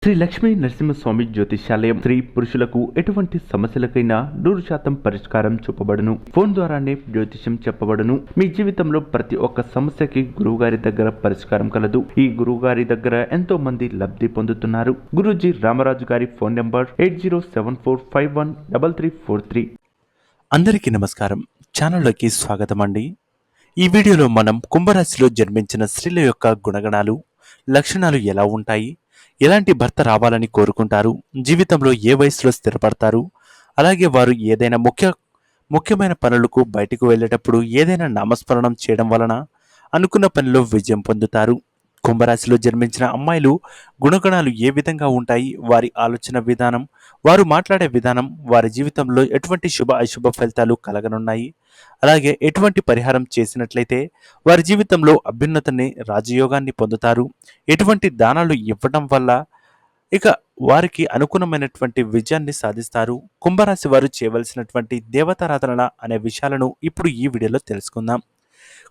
శ్రీ లక్ష్మీ నరసింహస్వామి జ్యోతిష్యాలయం స్త్రీ పురుషులకు ఎటువంటి సమస్యలకైనా 100% పరిష్కారం చూపబడును. ఫోన్ ద్వారానే జ్యోతిష్యం చెప్పబడును. మీ జీవితంలో ప్రతి ఒక్క సమస్యకి గురువుగారి దగ్గర పరిష్కారం కలదు. ఈ గురువుగారి దగ్గర ఎంతో మంది లబ్ధి పొందుతున్నారు. గురూజీ రామరాజు గారి ఫోన్ నంబర్ 8074513343. అందరికీ నమస్కారం. ఛానల్లోకి స్వాగతం అండి. ఈ వీడియోలో మనం కుంభరాశిలో జన్మించిన స్త్రీల యొక్క గుణగణాలు, లక్షణాలు ఎలా ఉంటాయి, ఎలాంటి భర్త రావాలని కోరుకుంటారు, జీవితంలో ఏ వయసులో స్థిరపడతారు, అలాగే వారు ఏదైనా ముఖ్యమైన పనులకు బయటకు వెళ్ళేటప్పుడు ఏదైనా నామస్మరణం చేయడం వలన అనుకున్న పనిలో విజయం పొందుతారు. కుంభరాశిలో జన్మించిన అమ్మాయిలు గుణగణాలు ఏ విధంగా ఉంటాయి, వారి ఆలోచన విధానం, వారు మాట్లాడే విధానం, వారి జీవితంలో ఎటువంటి శుభ అశుభ ఫలితాలు కలగనున్నాయి, అలాగే ఎటువంటి పరిహారం చేసినట్లయితే వారి జీవితంలో అభ్యున్నతిని, రాజయోగాన్ని పొందుతారు, ఎటువంటి దానాలు ఇవ్వడం వల్ల ఇక వారికి అనుగుణమైనటువంటి విజయాన్ని సాధిస్తారు, కుంభరాశి వారు చేయవలసినటువంటి దేవతారాధన అనే విషయాలను ఇప్పుడు ఈ వీడియోలో తెలుసుకుందాం.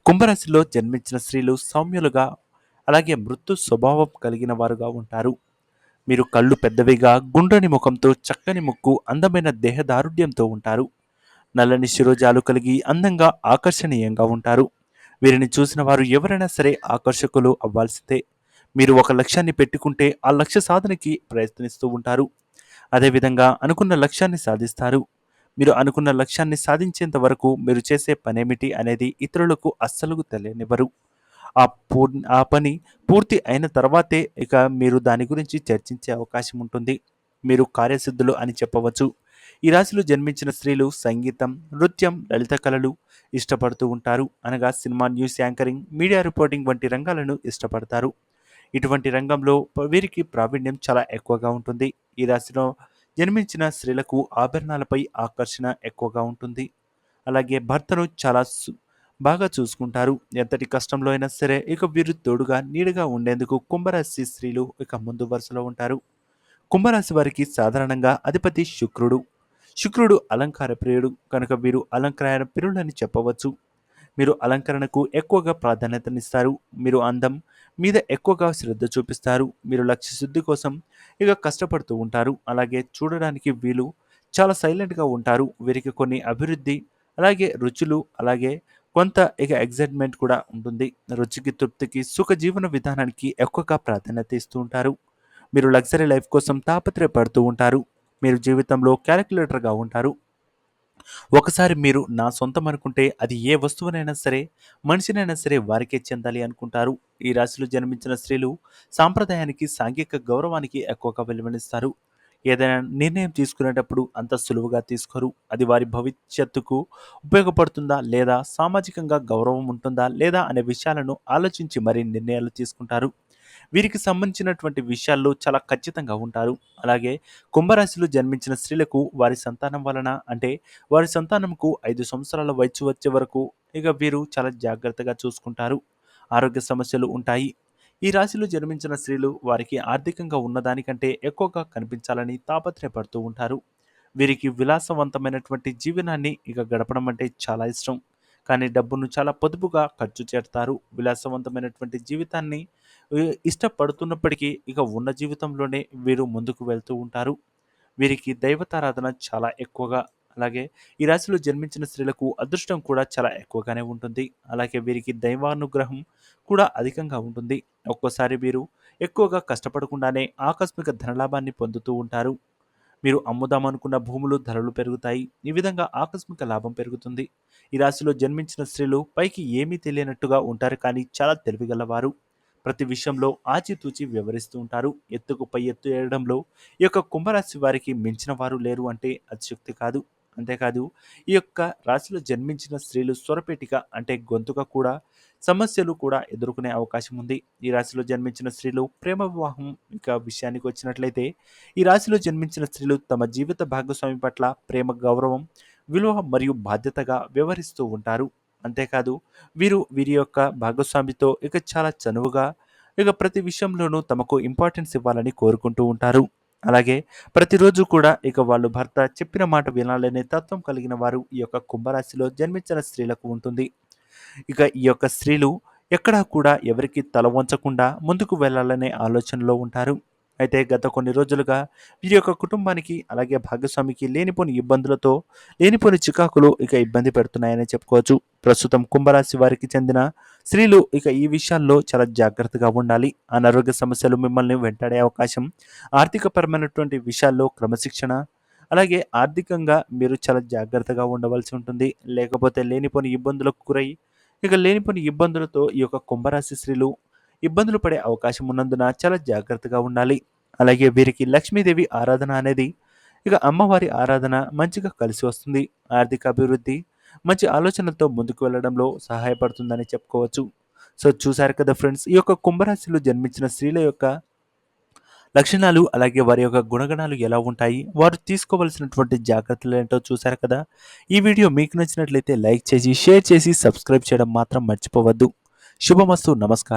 కుంభరాశిలో జన్మించిన స్త్రీలు సౌమ్యులుగా, అలాగే మృదు స్వభావం కలిగిన వారుగా ఉంటారు. మీరు కళ్ళు పెద్దవిగా, గుండ్రని ముఖంతో, చక్కని ముక్కు, అందమైన దేహదారుఢ్యంతో ఉంటారు. నల్లని శిరోజాలు కలిగి అందంగా, ఆకర్షణీయంగా ఉంటారు. వీరిని చూసిన వారు ఎవరైనా సరే ఆకర్షకులు అవ్వాల్సిందే. మీరు ఒక లక్ష్యాన్ని పెట్టుకుంటే ఆ లక్ష్య సాధనకి ప్రయత్నిస్తూ ఉంటారు. అదేవిధంగా అనుకున్న లక్ష్యాన్ని సాధిస్తారు. మీరు అనుకున్న లక్ష్యాన్ని సాధించేంత వరకు మీరు చేసే పనేమిటి అనేది ఇతరులకు అస్సలు తెలియనివ్వరు. ఆ పని పూర్తి అయిన తర్వాతే ఇక మీరు దాని గురించి చర్చించే అవకాశం ఉంటుంది. మీరు కార్యసిద్ధులు అని చెప్పవచ్చు. ఈ రాశిలో జన్మించిన స్త్రీలు సంగీతం, నృత్యం, లలిత కళలు ఇష్టపడుతూ ఉంటారు. అనగా cinema, news anchoring, media reporting వంటి రంగాలను ఇష్టపడతారు. ఇటువంటి రంగంలో వీరికి ప్రావీణ్యం చాలా ఎక్కువగా ఉంటుంది. ఈ రాశిలో జన్మించిన స్త్రీలకు ఆభరణాలపై ఆకర్షణ ఎక్కువగా ఉంటుంది. అలాగే భర్తను చాలా బాగా చూసుకుంటారు. ఎంతటి కష్టంలో అయినా సరే ఇక వీరు తోడుగా, నీడగా ఉండేందుకు కుంభరాశి స్త్రీలు ఇక ముందు వరుసలో ఉంటారు. కుంభరాశి వారికి సాధారణంగా అధిపతి శుక్రుడు. శుక్రుడు అలంకార ప్రియుడు కనుక వీరు అలంకార ప్రియులని చెప్పవచ్చు. మీరు అలంకరణకు ఎక్కువగా ప్రాధాన్యతనిస్తారు. మీరు అందం మీద ఎక్కువగా శ్రద్ధ చూపిస్తారు. మీరు లక్ష్య శుద్ధి కోసం ఇక కష్టపడుతూ ఉంటారు. అలాగే చూడడానికి వీళ్ళు చాలా సైలెంట్గా ఉంటారు. వీరికి కొన్ని అభివృద్ధి, అలాగే రుచులు, అలాగే కొంత ఇక ఎగ్జైట్మెంట్ కూడా ఉంటుంది. రుచికి, తృప్తికి, సుఖ జీవన విధానానికి ఎక్కువగా ప్రాధాన్యత ఇస్తూ ఉంటారు. మీరు లగ్జరీ లైఫ్ కోసం తాపత్రయపడుతూ ఉంటారు. మీరు జీవితంలో క్యాలిక్యులేటర్గా ఉంటారు. ఒకసారి మీరు నా సొంతం అనుకుంటే అది ఏ వస్తువునైనా సరే, మనిషినైనా సరే వారికే చెందాలి అనుకుంటారు. ఈ రాశిలో జన్మించిన స్త్రీలు సాంప్రదాయానికి, సాంఘిక గౌరవానికి ఎక్కువగా విలువనిస్తారు. ఏదైనా నిర్ణయం తీసుకునేటప్పుడు అంత సులువుగా తీసుకోరు. అది వారి భవిష్యత్తుకు ఉపయోగపడుతుందా లేదా, సామాజికంగా గౌరవం ఉంటుందా లేదా అనే విషయాలను ఆలోచించి మరీ నిర్ణయాలు తీసుకుంటారు. వీరికి సంబంధించినటువంటి విషయాల్లో చాలా ఖచ్చితంగా ఉంటారు. అలాగే కుంభరాశిలో జన్మించిన స్త్రీలకు వారి సంతానం వలన, అంటే వారి సంతానంకు 5 సంవత్సరాల వయసు వచ్చే వరకు ఇక వీరు చాలా జాగ్రత్తగా చూసుకుంటారు. ఆరోగ్య సమస్యలు ఉంటాయి. ఈ రాశిలో జన్మించిన స్త్రీలు వారికి ఆర్థికంగా ఉన్నదానికంటే ఎక్కువగా కనిపించాలని తాపత్రయపడుతూ ఉంటారు. వీరికి విలాసవంతమైనటువంటి జీవనాన్ని ఇక గడపడం అంటే చాలా ఇష్టం. కానీ డబ్బును చాలా పొదుపుగా ఖర్చు చేస్తారు. విలాసవంతమైనటువంటి జీవితాన్ని ఇష్టపడుతున్నప్పటికీ ఇక ఉన్న జీవితంలోనే వీరు ముందుకు వెళ్తూ ఉంటారు. వీరికి దైవతారాధన చాలా ఎక్కువగా, అలాగే ఈ రాశిలో జన్మించిన స్త్రీలకు అదృష్టం కూడా చాలా ఎక్కువగానే ఉంటుంది. అలాగే వీరికి దైవానుగ్రహం కూడా అధికంగా ఉంటుంది. ఒక్కోసారి వీరు ఎక్కువగా కష్టపడకుండానే ఆకస్మిక ధనలాభాన్ని పొందుతూ ఉంటారు. మీరు అమ్ముదామనుకున్న భూములు ధరలు పెరుగుతాయి. ఈ విధంగా ఆకస్మిక లాభం పెరుగుతుంది. ఈ రాశిలో జన్మించిన స్త్రీలు పైకి ఏమీ తెలియనట్టుగా ఉంటారు, కానీ చాలా తెలివిగలవారు. ప్రతి విషయంలో ఆచితూచి వ్యవహరిస్తూ ఉంటారు. ఎత్తుకు పై ఎత్తు వేయడంలో ఈ యొక్క కుంభరాశి వారికి మించిన వారు లేరు అంటే అతిశక్తి కాదు. అంతేకాదు, ఈ యొక్క రాశిలో జన్మించిన స్త్రీలు స్వరపేటిక అంటే గొంతుక కూడా సమస్యలు కూడా ఎదుర్కొనే అవకాశం ఉంది. ఈ రాశిలో జన్మించిన స్త్రీలు ప్రేమ వివాహం ఇక విషయానికి వచ్చినట్లయితే, ఈ రాశిలో జన్మించిన స్త్రీలు తమ జీవిత భాగస్వామి పట్ల ప్రేమ, గౌరవం, విలువ మరియు బాధ్యతగా వ్యవహరిస్తూ ఉంటారు. అంతేకాదు, వీరి యొక్క భాగస్వామితో ఇక చాలా చనువుగా ఇక ప్రతి విషయంలోనూ తమకు ఇంపార్టెన్స్ ఇవ్వాలని కోరుకుంటూ ఉంటారు. అలాగే ప్రతిరోజు కూడా ఇక వాళ్ళు భర్త చెప్పిన మాట వినాలనే తత్వం కలిగిన వారు ఈ యొక్క కుంభరాశిలో జన్మించిన స్త్రీలకు ఉంటుంది. ఇక ఈ యొక్క స్త్రీలు ఎక్కడా కూడా ఎవరికి తల వంచకుండా ముందుకు వెళ్ళాలనే ఆలోచనలో ఉంటారు. అయితే గత కొన్ని రోజులుగా వీరి యొక్క కుటుంబానికి అలాగే భాగస్వామికి లేనిపోని ఇబ్బందులతో లేనిపోని చికాకులు ఇక ఇబ్బంది పెడుతున్నాయని చెప్పుకోవచ్చు. ప్రస్తుతం కుంభరాశి వారికి చెందిన స్త్రీలు ఇక ఈ విషయాల్లో చాలా జాగ్రత్తగా ఉండాలి. అనారోగ్య సమస్యలు మిమ్మల్ని వెంటాడే అవకాశం, ఆర్థికపరమైనటువంటి విషయాల్లో క్రమశిక్షణ, అలాగే ఆర్థికంగా మీరు చాలా జాగ్రత్తగా ఉండవలసి ఉంటుంది. లేకపోతే లేనిపోని ఇబ్బందులకు గురై ఇక లేనిపోని ఇబ్బందులతో ఈ యొక్క కుంభరాశి స్త్రీలు ఇబ్బందులు పడే అవకాశం ఉన్నందున చాలా జాగ్రత్తగా ఉండాలి. అలాగే వీరికి లక్ష్మీదేవి ఆరాధన అనేది ఇక అమ్మవారి ఆరాధన మంచిగా కలిసి వస్తుంది. ఆర్థిక అభివృద్ధి మంచి ఆలోచనలతో ముందుకు వెళ్ళడంలో సహాయపడుతుందని చెప్పుకోవచ్చు. సో చూసారు కదా ఫ్రెండ్స్, ఈ యొక్క కుంభరాశిలో జన్మించిన స్త్రీల యొక్క లక్షణాలు అలాగే వారి యొక్క గుణగణాలు ఎలా ఉంటాయి, వారు తీసుకోవలసినటువంటి జాగ్రత్తలు ఏంటో చూసారు కదా. ఈ వీడియో మీకు నచ్చినట్లయితే లైక్ చేసి షేర్ చేసి సబ్స్క్రైబ్ చేయడం మాత్రం మర్చిపోవద్దు. శుభమస్తు. నమస్కారం.